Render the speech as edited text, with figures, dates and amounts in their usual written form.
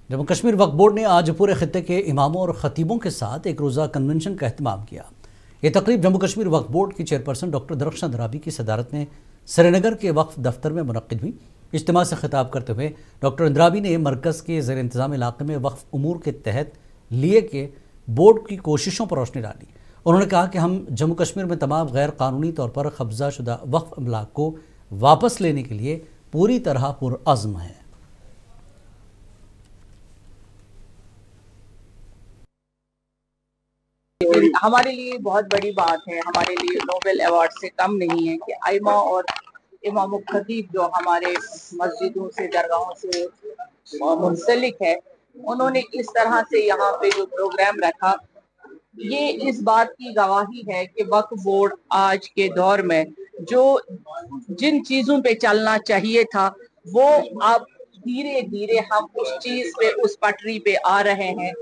जम्मू कश्मीर वक्फ board ने आज पूरे खित्ते के इमामों और ख़तीबों के साथ एक रोज़ा कन्वेंशन का एहतमाम किया। ये तकरीब जम्मू कश्मीर वक्फ बोर्ड की चेयरपर्सन डॉक्टर दरख्शां अंद्राबी की सदारत में श्रीनगर के वक्फ दफ्तर में मुनक्किद हुई। इज्तिमा से खिताब करते हुए डॉक्टर अंद्राबी ने मरकज़ के ज़ेर इंतज़ाम इलाक़े में वक्फ उमूर के तहत लिए के बोर्ड की कोशिशों पर रोशनी डाली। उन्होंने कहा कि हम जम्मू कश्मीर में तमाम गैर कानूनी तौर पर कब्ज़ा शुदा वक्फ अमलाक को वापस लेने के लिए पूरी तरह पुरअज़्म हैं। हमारे लिए बहुत बड़ी बात है, हमारे लिए नोबेल अवार्ड से कम नहीं है कि आइमा और इमाम खतीब जो हमारे मस्जिदों से दरगाहों से मुंसलिक है, उन्होंने इस तरह से यहाँ पे जो प्रोग्राम रखा, ये इस बात की गवाही है कि वक्फ बोर्ड आज के दौर में जो जिन चीजों पे चलना चाहिए था वो अब धीरे धीरे हम उस चीज पे, उस पटरी पे आ रहे हैं।